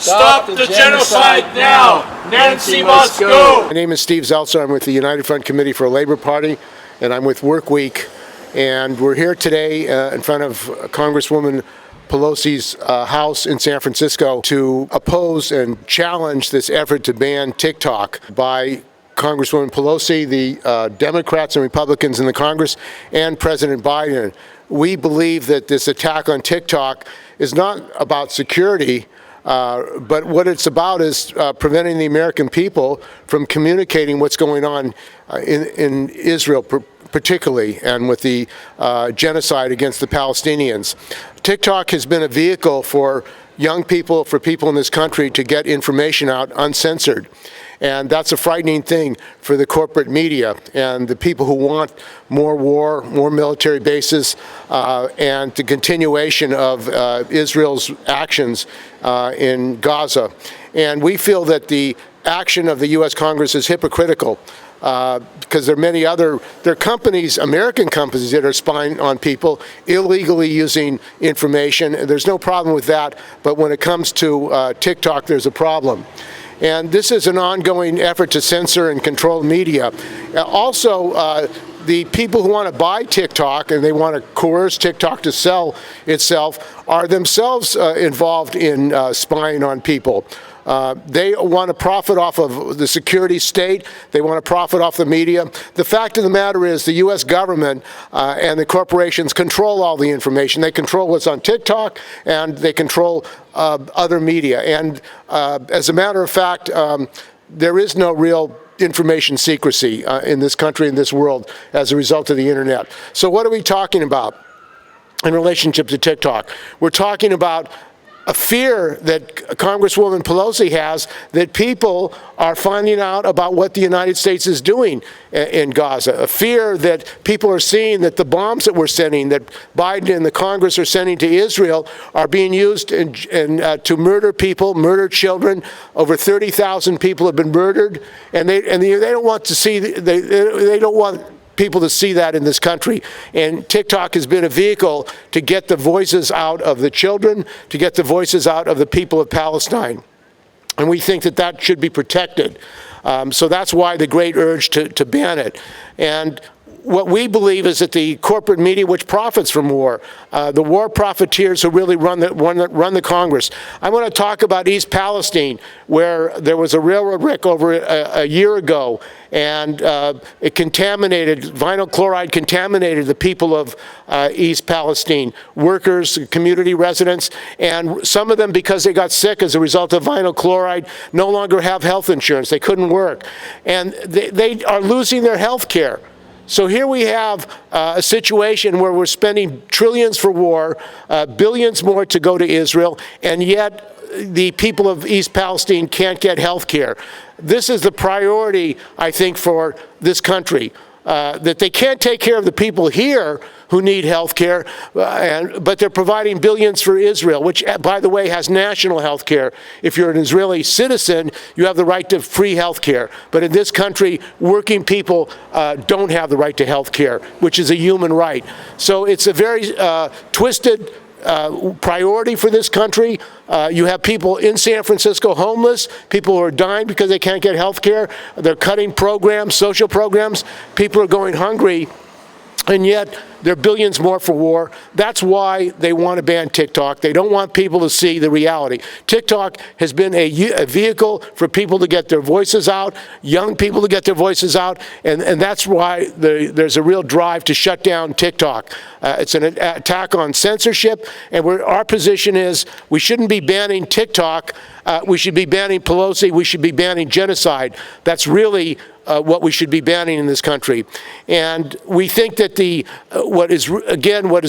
Stop the genocide now! Nancy must go! My name is Steve Zeltzer. I'm with the United Front Committee for a Labor Party, and I'm with Work Week. And we're here today in front of Congresswoman Pelosi's house in San Francisco to oppose and challenge this effort to ban TikTok by Congresswoman Pelosi, the Democrats and Republicans in the Congress, and President Biden. We believe that this attack on TikTok is not about security, but what it's about is preventing the American people from communicating what's going on in Israel, particularly, and with the genocide against the Palestinians. TikTok has been a vehicle for young people, for people in this country to get information out uncensored. And that's a frightening thing for the corporate media and the people who want more war, more military bases, and the continuation of Israel's actions in Gaza. And we feel that the action of the U.S. Congress is hypocritical. Because there are many other, there are companies, American companies, that are spying on people, illegally using information. There's no problem with that, but when it comes to TikTok, there's a problem. And this is an ongoing effort to censor and control media. Also, the people who want to buy TikTok and they want to coerce TikTok to sell itself are themselves involved in spying on people. They want to profit off of the security state. They want to profit off the media. The fact of the matter is the U.S. government and the corporations control all the information. They control what's on TikTok, and they control other media. And as a matter of fact, there is no real information secrecy in this country, in this world, as a result of the internet. So what are we talking about in relationship to TikTok? We're talking about a fear that Congresswoman Pelosi has that people are finding out about what the United States is doing in Gaza. A fear that people are seeing that the bombs that we're sending, that Biden and the Congress are sending to Israel, are being used to murder people, murder children. Over 30,000 people have been murdered, and they don't want to see, they don't want people to see that in this country. And TikTok has been a vehicle to get the voices out of the children, to get the voices out of the people of Palestine. And we think that that should be protected. So that's why the great urge to ban it. And what we believe is that the corporate media, which profits from war, the war profiteers who really run the Congress. I want to talk about East Palestine, where there was a railroad wreck over a year ago, and it contaminated, vinyl chloride contaminated the people of East Palestine, workers, community residents, and some of them, because they got sick as a result of vinyl chloride, no longer have health insurance. They couldn't work, and they are losing their health care. So here we have a situation where we're spending trillions for war, billions more to go to Israel, and yet the people of East Palestine can't get health care. This is the priority, I think, for this country, that they can't take care of the people here who need health care, but they're providing billions for Israel, which, by the way, has national health care. If you're an Israeli citizen, you have the right to free health care. But in this country, working people don't have the right to health care, which is a human right. So it's a very twisted priority for this country. You have people in San Francisco homeless, people who are dying because they can't get health care. They're cutting programs, social programs. People are going hungry. And yet, there are billions more for war. That's why they want to ban TikTok. They don't want people to see the reality. TikTok has been a vehicle for people to get their voices out, young people to get their voices out, and that's why there's a real drive to shut down TikTok. It's an attack on censorship, and our position is we shouldn't be banning TikTok. We should be banning Pelosi. We should be banning genocide. That's really what we should be banning in this country. And we think that what is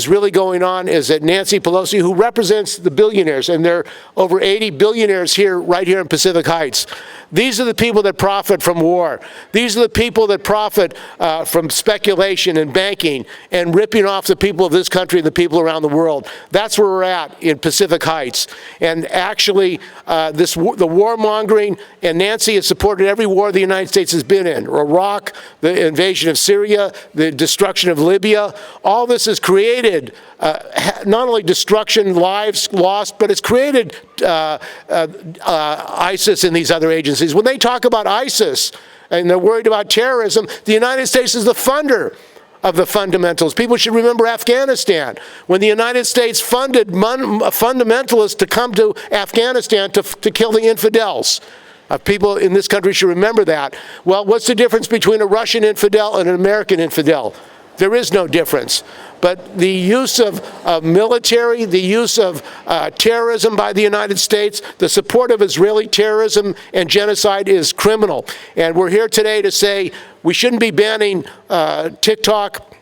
really going on is that Nancy Pelosi, who represents the billionaires, and there are over 80 billionaires right here in Pacific Heights, these are the people that profit from war. These are the people that profit from speculation and banking and ripping off the people of this country and the people around the world. That's where we're at in Pacific Heights. And actually, the warmongering, and Nancy has supported every war the United States has been Yemen and Iraq, the invasion of Syria, the destruction of Libya. All this has created not only destruction, lives lost, but it's created ISIS and these other agencies. When they talk about ISIS and they're worried about terrorism, the United States is the funder of the fundamentals. People should remember Afghanistan. When the United States funded fundamentalists to come to Afghanistan to kill the infidels. People in this country should remember that. Well, what's the difference between a Russian infidel and an American infidel? There is no difference. But the use of military, the use of terrorism by the United States, the support of Israeli terrorism and genocide is criminal. And we're here today to say we shouldn't be banning TikTok.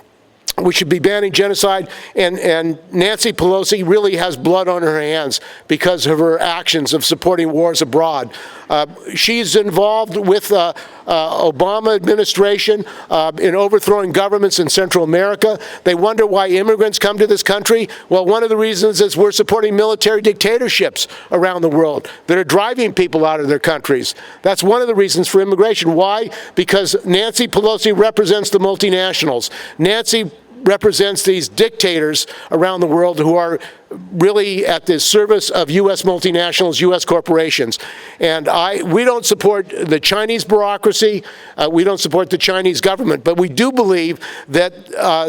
We should be banning genocide, and Nancy Pelosi really has blood on her hands because of her actions of supporting wars abroad. She's involved with Obama administration in overthrowing governments in Central America. They wonder why immigrants come to this country. Well, one of the reasons is we're supporting military dictatorships around the world that are driving people out of their countries. That's one of the reasons for immigration. Why? Because Nancy Pelosi represents the multinationals. Nancy represents these dictators around the world who are really at the service of U.S. multinationals, U.S. corporations. And we don't support the Chinese bureaucracy. We don't support the Chinese government. But we do believe that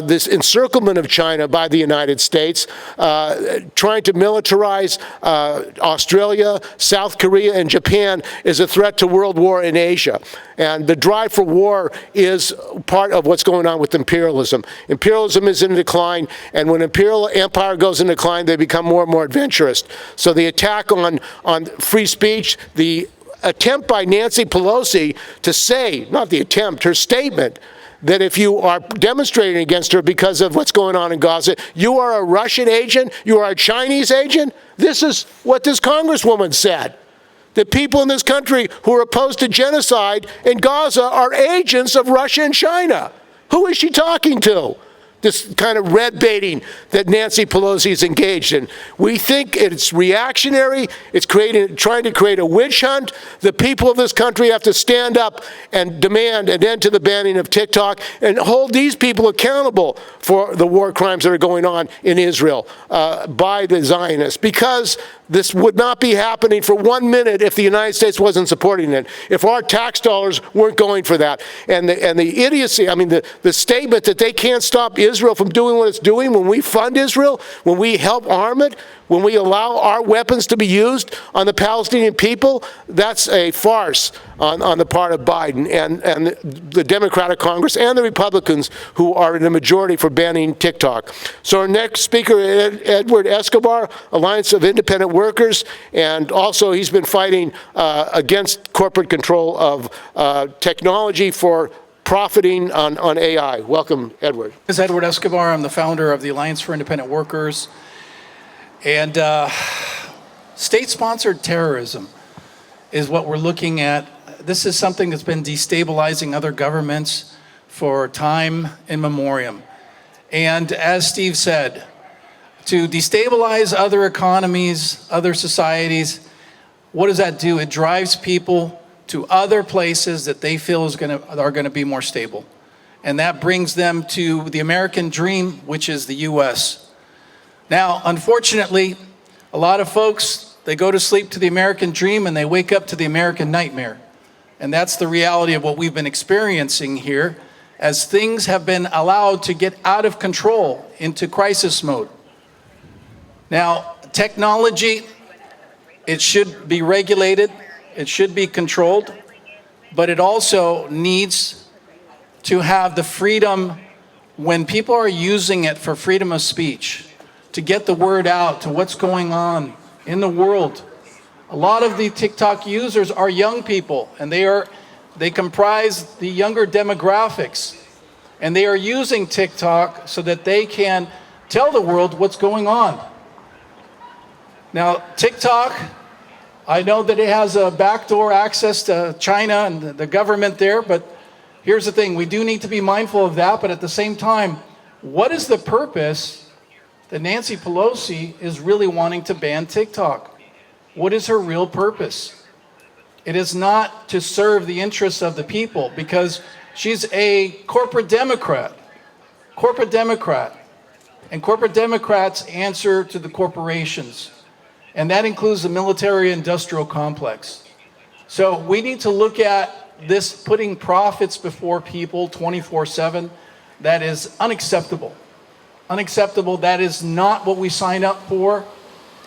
this encirclement of China by the United States, trying to militarize Australia, South Korea, and Japan is a threat to world war in Asia. And the drive for war is part of what's going on with imperialism. Imperialism is in decline, and when imperial empire goes in decline, they become more and more adventurous. So the attack on free speech, the attempt by Nancy Pelosi to say, not the attempt, her statement, that if you are demonstrating against her because of what's going on in Gaza, you are a Russian agent, you are a Chinese agent. This is what this Congresswoman said. The people in this country who are opposed to genocide in Gaza are agents of Russia and China. Who is she talking to? This kind of red baiting that Nancy Pelosi is engaged in. We think it's reactionary. It's trying to create a witch hunt. The people of this country have to stand up and demand an end to the banning of TikTok and hold these people accountable for the war crimes that are going on in Israel by the Zionists, because this would not be happening for 1 minute if the United States wasn't supporting it, if our tax dollars weren't going for that. And the idiocy, I mean, the statement that they can't stop Israel from doing what it's doing when we fund Israel, when we help arm it, when we allow our weapons to be used on the Palestinian people, that's a farce on the part of Biden and the Democratic Congress and the Republicans who are in the majority for banning TikTok. So our next speaker, Edward Escobar, Alliance of Independent Workers, and also he's been fighting against corporate control of technology for profiting on AI. Welcome, Edward. This is Edward Escobar. I'm the founder of the Alliance for Independent Workers. And state-sponsored terrorism is what we're looking at. This is something that's been destabilizing other governments for time immemorial. And as Steve said, to destabilize other economies, other societies, what does that do? It drives people to other places that they feel are going to be more stable. And that brings them to the American dream, which is the U.S. Now, unfortunately, a lot of folks, they go to sleep to the American dream and they wake up to the American nightmare. And that's the reality of what we've been experiencing here as things have been allowed to get out of control into crisis mode. Now, technology, it should be regulated, it should be controlled, but it also needs to have the freedom when people are using it for freedom of speech, to get the word out to what's going on in the world. A lot of the TikTok users are young people, and they comprise the younger demographics. And they are using TikTok so that they can tell the world what's going on. Now, TikTok, I know that it has a backdoor access to China and the government there, but here's the thing, we do need to be mindful of that, but at the same time, what is the purpose that Nancy Pelosi is really wanting to ban TikTok? What is her real purpose? It is not to serve the interests of the people, because she's a corporate Democrat. Corporate Democrat. And corporate Democrats answer to the corporations. And that includes the military-industrial complex. So we need to look at this putting profits before people 24/7. That is unacceptable. Unacceptable. That is not what we signed up for.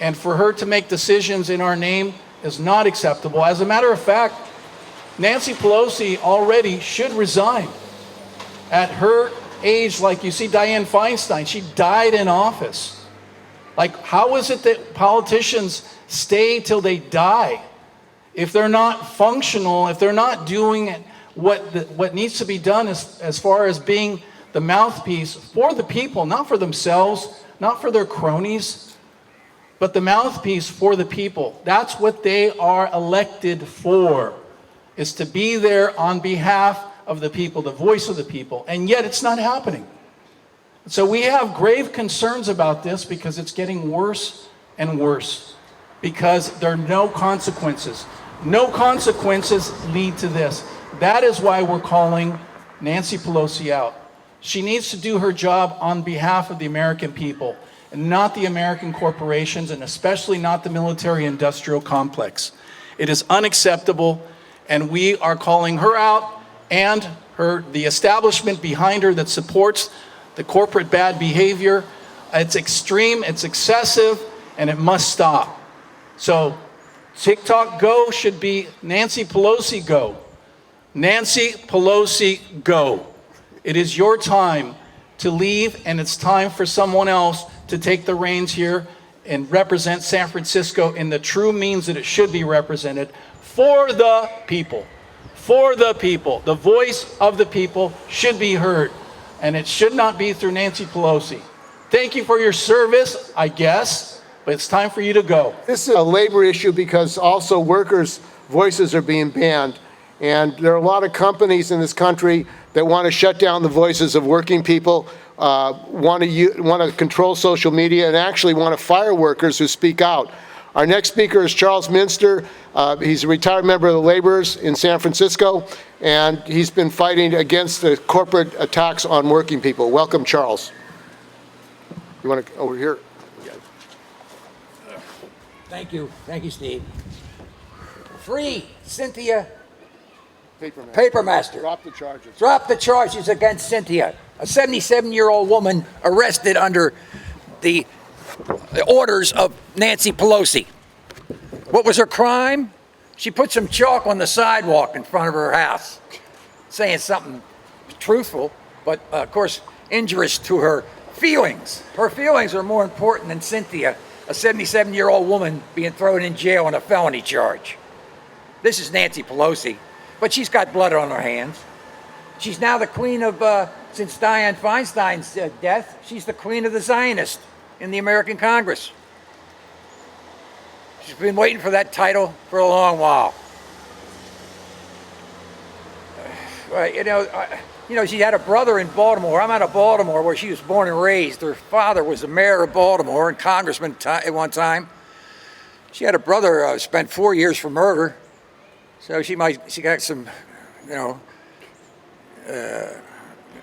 And for her to make decisions in our name is not acceptable. As a matter of fact, Nancy Pelosi already should resign. At her age, like you see Dianne Feinstein, she died in office. Like, how is it that politicians stay till they die? If they're not functional, if they're not doing what needs to be done as far as being the mouthpiece for the people, not for themselves, not for their cronies, but the mouthpiece for the people. That's what they are elected for, is to be there on behalf of the people, the voice of the people. And yet it's not happening. So we have grave concerns about this, because it's getting worse and worse, because there are no consequences. No consequences lead to this. That is why we're calling Nancy Pelosi out. She needs to do her job on behalf of the American people, and not the American corporations, and especially not the military-industrial complex. It is unacceptable, and we are calling her out, and the establishment behind her that supports the corporate bad behavior. It's extreme, it's excessive, and it must stop. So TikTok go should be Nancy Pelosi go. Nancy Pelosi go. It is your time to leave, and it's time for someone else to take the reins here and represent San Francisco in the true means that it should be represented, for the people. For the people. The voice of the people should be heard, and it should not be through Nancy Pelosi. Thank you for your service, I guess, but it's time for you to go. This is a labor issue, because also workers' voices are being banned. And there are a lot of companies in this country that want to shut down the voices of working people, want to control social media, and actually want to fire workers who speak out. Our next speaker is Charles Minster. He's a retired member of the laborers in San Francisco, and he's been fighting against the corporate attacks on working people. Welcome, Charles. You want to over here? Thank you, Steve. Free Cynthia Papermaster. Drop the charges. Drop the charges against Cynthia, a 77-year-old woman arrested under the orders of Nancy Pelosi. What was her crime? She put some chalk on the sidewalk in front of her house, saying something truthful, but of course injurious to her feelings. Her feelings are more important than Cynthia, a 77-year-old woman being thrown in jail on a felony charge. This is Nancy Pelosi, but she's got blood on her hands. She's now the queen of, since Dianne Feinstein's death, she's the queen of the Zionists in the American Congress. She's been waiting for that title for a long while. She had a brother in Baltimore. I'm out of Baltimore, where she was born and raised. Her father was the mayor of Baltimore and congressman at one time. She had a brother spent 4 years for murder. So she got some,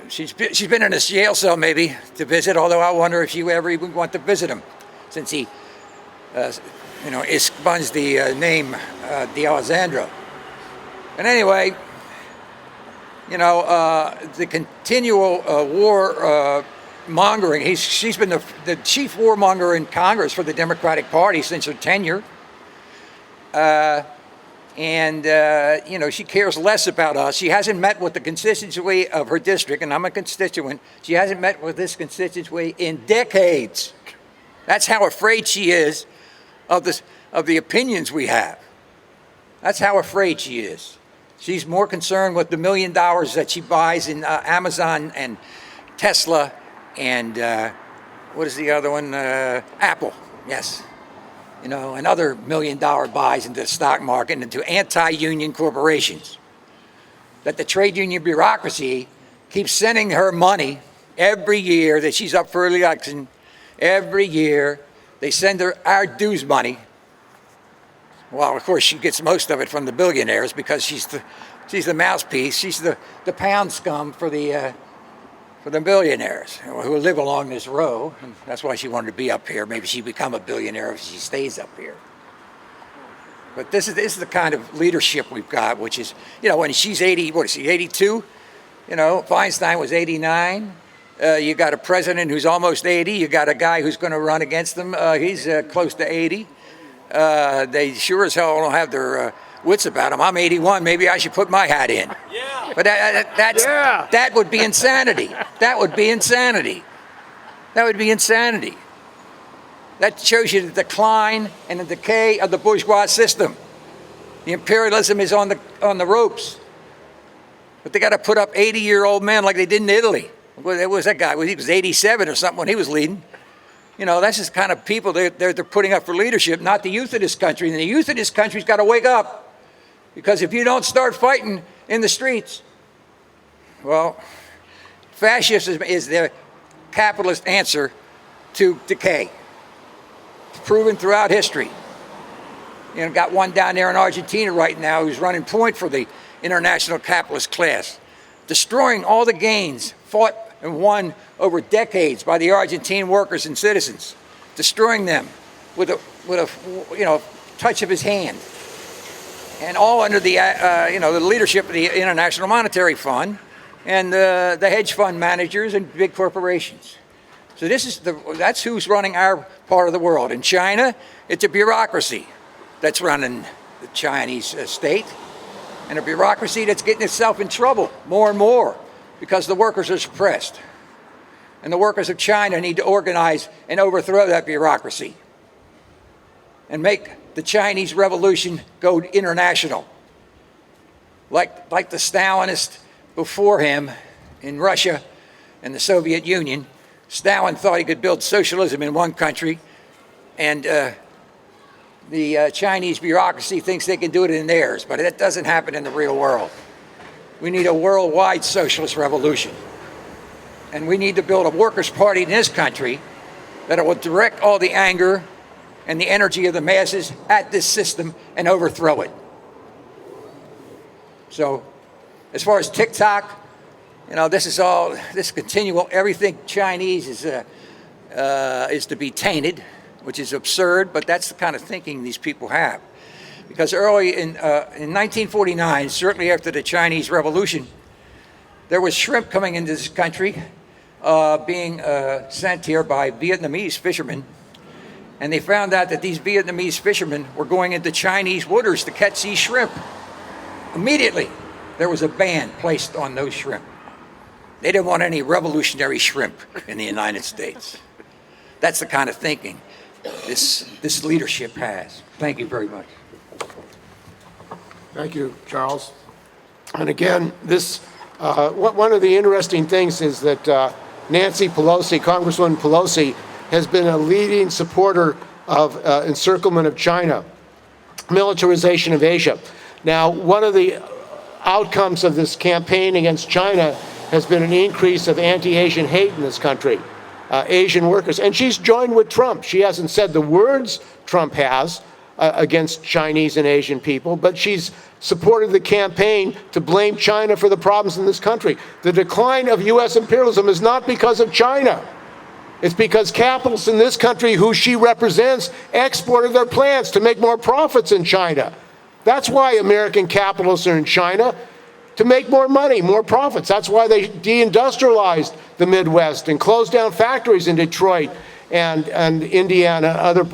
she's been in a jail cell maybe to visit, although I wonder if she ever even want to visit him, since he, expunged the name D'Alessandro. And anyway, the continual war mongering, she's been the chief warmonger in Congress for the Democratic Party since her tenure. She cares less about us. She hasn't met with the constituency of her district, and I'm a constituent. She hasn't met with this constituency in decades. That's how afraid she is of the opinions we have. That's how afraid she is. She's more concerned with the $1 million that she buys in Amazon and Tesla and what is the other one? Apple, yes. And other $1 million buys into the stock market and into anti-union corporations. That the trade union bureaucracy keeps sending her money every year that she's up for election. Every year they send her our dues money Well, of course, she gets most of it from the billionaires because she's the mouthpiece. She's the pound scum for the billionaires who live along this row. And that's why she wanted to be up here. Maybe she'd become a billionaire if she stays up here. But this is the kind of leadership we've got, which is, when she's 80, what is she, 82? Feinstein was 89. You got a president who's almost 80. You got a guy who's going to run against them. He's close to 80. They sure as hell don't have their wits about them. I'm 81. Maybe I should put my hat in. Yeah. But that would be insanity. That would be insanity. That would be insanity. That shows you the decline and the decay of the bourgeois system. The imperialism is on the ropes. But they got to put up 80-year-old men like they did in Italy. What was that guy? He was 87 or something when he was leading. That's just the kind of people they're putting up for leadership, not the youth of this country. And the youth of this country's got to wake up. Because if you don't start fighting in the streets, well, fascism is the capitalist answer to decay. It's proven throughout history. Got one down there in Argentina right now who's running point for the international capitalist class, destroying all the gains fought and won over decades by the Argentine workers and citizens, destroying them with a touch of his hand, and all under the the leadership of the International Monetary Fund and the hedge fund managers and big corporations. So that's who's running our part of the world. In China, it's a bureaucracy that's running the Chinese state, and a bureaucracy that's getting itself in trouble more and more because the workers are suppressed. And the workers of China need to organize and overthrow that bureaucracy and make the Chinese revolution go international. Like the Stalinists before him in Russia and the Soviet Union, Stalin thought he could build socialism in one country, and the Chinese bureaucracy thinks they can do it in theirs, but that doesn't happen in the real world. We need a worldwide socialist revolution. And we need to build a workers' party in this country that will direct all the anger and the energy of the masses at this system and overthrow it. So, as far as TikTok, this continual, everything Chinese is to be tainted, which is absurd, but that's the kind of thinking these people have. Because early in 1949, certainly after the Chinese Revolution, there was shrimp coming into this country being sent here by Vietnamese fishermen. And they found out that these Vietnamese fishermen were going into Chinese waters to catch these shrimp. Immediately, there was a ban placed on those shrimp. They didn't want any revolutionary shrimp in the United States. That's the kind of thinking this leadership has. Thank you very much. Thank you, Charles. And again, one of the interesting things is that Nancy Pelosi, Congresswoman Pelosi, has been a leading supporter of encirclement of China, militarization of Asia. Now, one of the outcomes of this campaign against China has been an increase of anti-Asian hate in this country, Asian workers. And she's joined with Trump. She hasn't said the words Trump has against Chinese and Asian people, but she's supported the campaign to blame China for the problems in this country. The decline of U.S. imperialism is not because of China. It's because capitalists in this country, who she represents, exported their plants to make more profits in China. That's why American capitalists are in China, to make more money, more profits. That's why they deindustrialized the Midwest and closed down factories in Detroit and Indiana,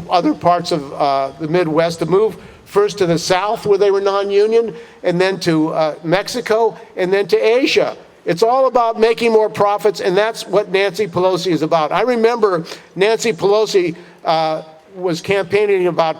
other parts of the Midwest, to move first to the South, where they were non-union, and then to Mexico, and then to Asia. It's all about making more profits, and that's what Nancy Pelosi is about. I remember Nancy Pelosi was campaigning about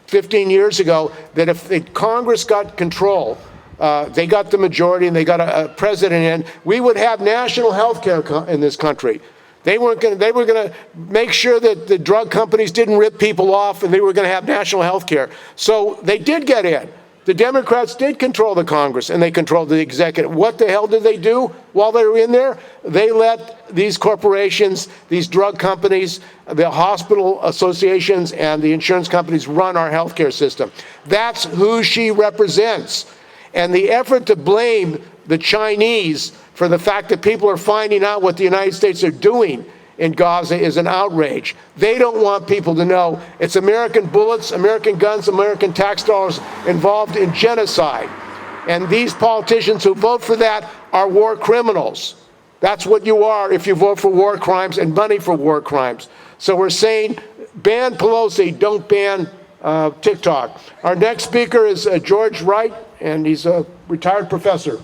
15 years ago that if the Congress got control, they got the majority and they got a president in, we would have national health care in this country. They were going to make sure that the drug companies didn't rip people off, and they were going to have national health care. So they did get in. The Democrats did control the Congress, and they controlled the executive. What the hell did they do while they were in there? They let these corporations, these drug companies, the hospital associations, and the insurance companies run our healthcare system. That's who she represents. And the effort to blame the Chinese for the fact that people are finding out what the United States are doing in Gaza is an outrage. They don't want people to know it's American bullets, American guns, American tax dollars involved in genocide. And these politicians who vote for that are war criminals. That's what you are if you vote for war crimes and money for war crimes. So we're saying ban Pelosi, don't ban TikTok. Our next speaker is George Wright, and he's a retired professor.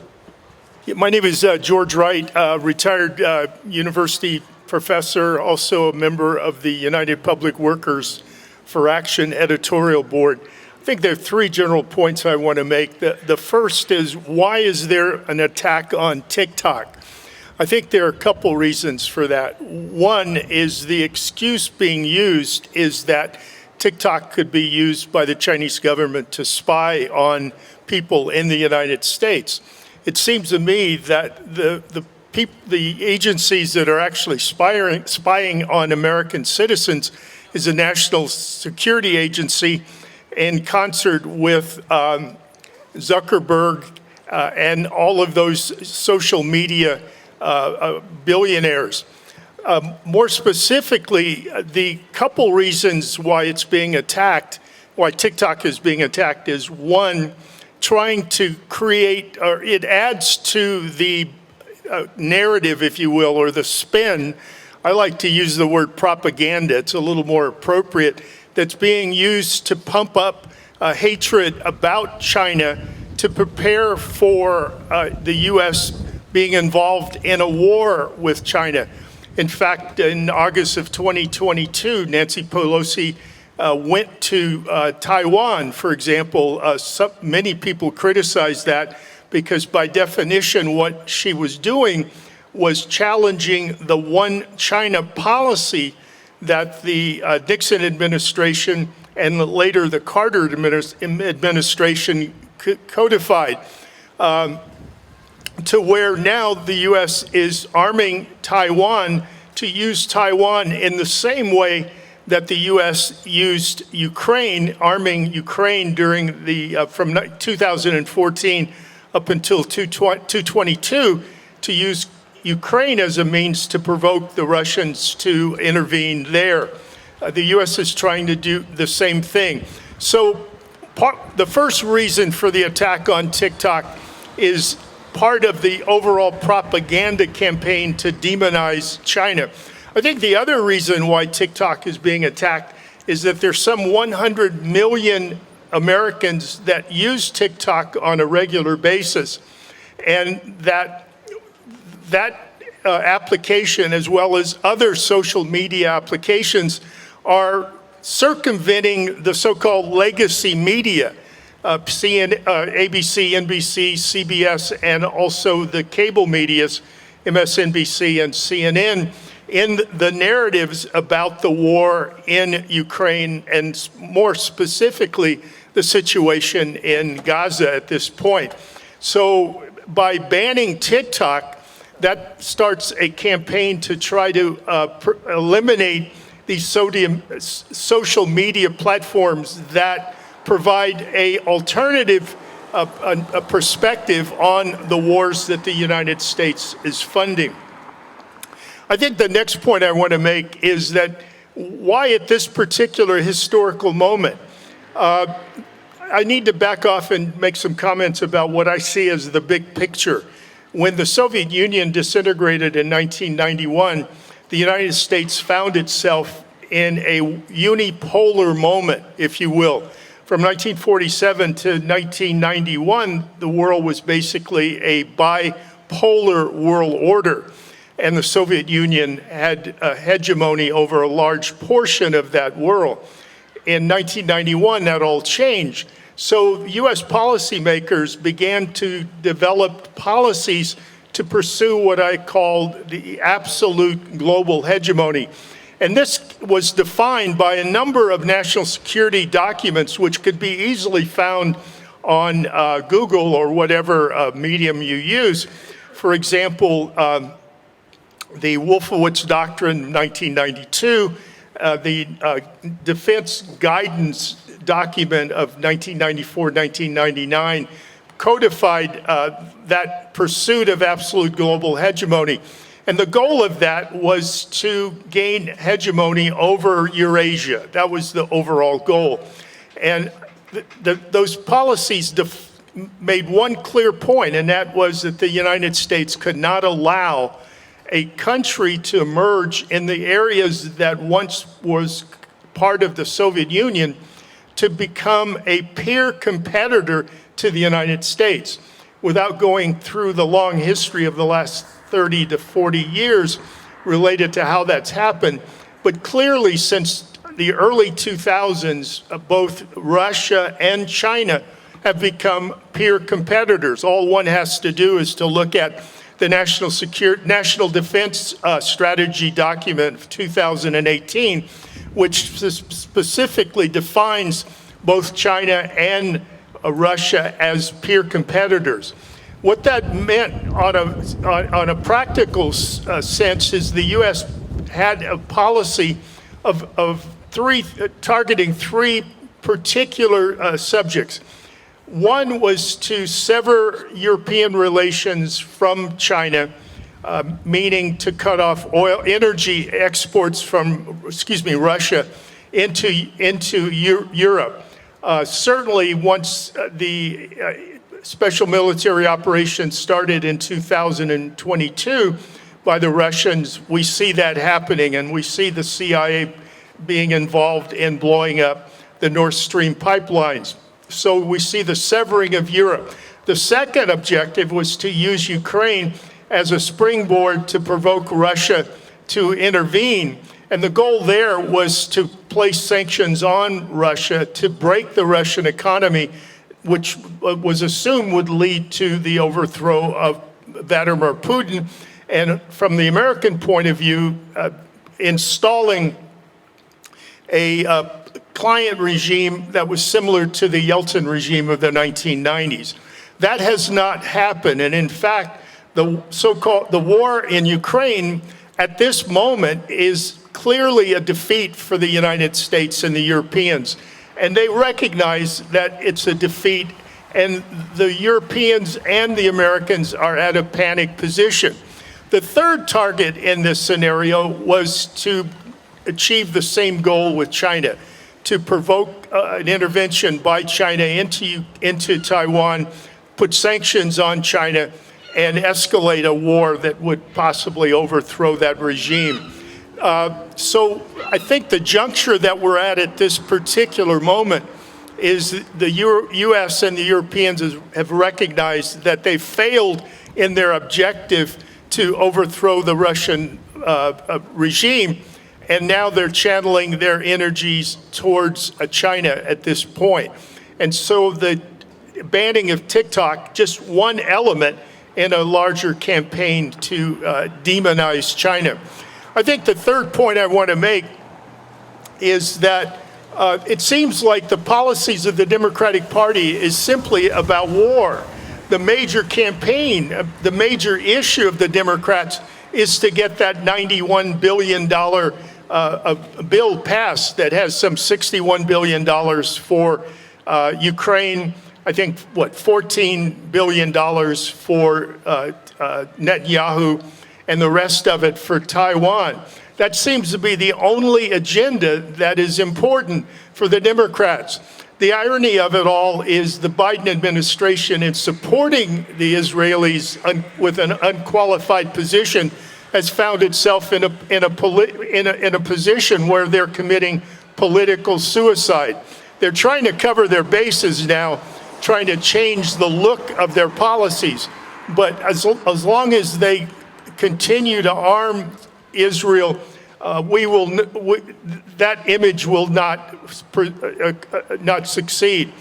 My name is George Wright, retired university professor, also a member of the United Public Workers for Action editorial board. I think there are three general points I want to make. The first is, why is there an attack on TikTok? I think there are a couple reasons for that. One is the excuse being used is that TikTok could be used by the Chinese government to spy on people in the United States. It seems to me that the agencies that are actually spying on American citizens is a national security agency in concert with Zuckerberg and all of those social media billionaires. More specifically, the couple reasons why it's being attacked, why TikTok is being attacked, is one, trying to create, or it adds to the narrative, if you will, or the spin. I like to use the word propaganda. It's a little more appropriate. That's being used to pump up hatred about China to prepare for the U.S. being involved in a war with China. In fact, in August of 2022, Nancy Pelosi went to Taiwan, for example. Many people criticized that because by definition, what she was doing was challenging the one China policy that the Nixon administration and later the Carter administration codified, to where now the U.S. is arming Taiwan to use Taiwan in the same way that the U.S. used Ukraine, arming Ukraine during the from 2014 up until 2022, to use Ukraine as a means to provoke the Russians to intervene there. The U.S. is trying to do the same thing. So the first reason for the attack on TikTok is part of the overall propaganda campaign to demonize China. I think the other reason why TikTok is being attacked is that there's some 100 million Americans that use TikTok on a regular basis, and that application, as well as other social media applications, are circumventing the so-called legacy media, ABC, NBC, CBS, and also the cable medias, MSNBC and CNN, in the narratives about the war in Ukraine, and more specifically, the situation in Gaza at this point. So by banning TikTok, that starts a campaign to try to eliminate these social media platforms that provide a alternative a perspective on the wars that the United States is funding. I think the next point I want to make is that why at this particular historical moment? I need to back off and make some comments about what I see as the big picture. When the Soviet Union disintegrated in 1991, the United States found itself in a unipolar moment, if you will. From 1947 to 1991, the world was basically a bipolar world order, and the Soviet Union had a hegemony over a large portion of that world. In 1991, that all changed. So U.S. policymakers began to develop policies to pursue what I call the absolute global hegemony. And this was defined by a number of national security documents, which could be easily found on Google or whatever medium you use. For example, the Wolfowitz Doctrine, 1992, the Defense Guidance Document of 1994-1999 codified that pursuit of absolute global hegemony. And the goal of that was to gain hegemony over Eurasia. That was the overall goal. And those policies made one clear point, and that was that the United States could not allow a country to emerge in the areas that once was part of the Soviet Union to become a peer competitor to the United States without going through the long history of the last 30 to 40 years related to how that's happened. But clearly, since the early 2000s, both Russia and China have become peer competitors. All one has to do is to look at the National Defense Strategy document of 2018, which specifically defines both China and Russia as peer competitors. What that meant on a practical sense is the U.S. had a policy of targeting three particular subjects. One was to sever European relations from China, meaning to cut off energy exports from, Russia into Europe. Certainly, once the special military operation started in 2022 by the Russians, we see that happening, and we see the CIA being involved in blowing up the Nord Stream pipelines. So we see the severing of Europe. The second objective was to use Ukraine as a springboard to provoke Russia to intervene. And the goal there was to place sanctions on Russia to break the Russian economy, which was assumed would lead to the overthrow of Vladimir Putin. And from the American point of view, installing a client regime that was similar to the Yeltsin regime of the 1990s. That has not happened. And in fact, the war in Ukraine at this moment is clearly a defeat for the United States and the Europeans. And they recognize that it's a defeat, and the Europeans and the Americans are at a panic position. The third target in this scenario was to achieve the same goal with China, to provoke an intervention by China into Taiwan, put sanctions on China, and escalate a war that would possibly overthrow that regime. So I think the juncture that we're at this particular moment is the U.S. and the Europeans have recognized that they failed in their objective to overthrow the Russian regime, and now they're channeling their energies towards China at this point. And so the banning of TikTok, just one element in a larger campaign to demonize China. I think the third point I want to make is that it seems like the policies of the Democratic Party is simply about war. The major campaign, the major issue of the Democrats is to get that $91 billion a bill passed that has some $61 billion for Ukraine. I think, $14 billion for Netanyahu, and the rest of it for Taiwan. That seems to be the only agenda that is important for the Democrats. The irony of it all is the Biden administration, in supporting the Israelis with an unqualified position, has found itself in a position where they're committing political suicide. They're trying to cover their bases now, trying to change the look of their policies. But as long as they continue to arm Israel, that image will not succeed.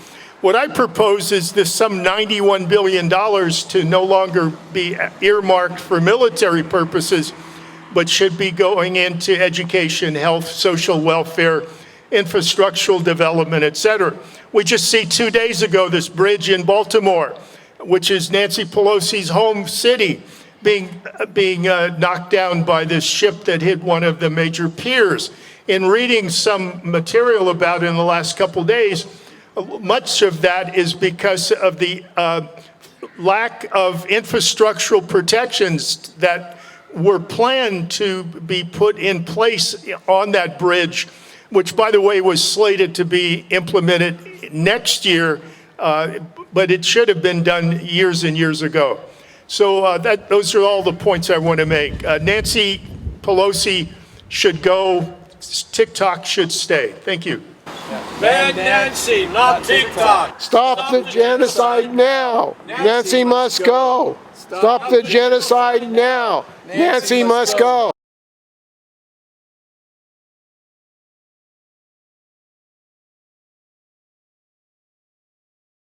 What I propose is this some $91 billion to no longer be earmarked for military purposes, but should be going into education, health, social welfare, infrastructural development, et cetera. We just see 2 days ago this bridge in Baltimore, which is Nancy Pelosi's home city, being knocked down by this ship that hit one of the major piers. In reading some material about it in the last couple days, much of that is because of the lack of infrastructural protections that were planned to be put in place on that bridge, which, by the way, was slated to be implemented next year, but it should have been done years and years ago. So those are all the points I want to make. Nancy Pelosi should go. TikTok should stay. Thank you. Ban Nancy, not TikTok. Stop the genocide now. Nancy must go. Stop the genocide now. Nancy must go.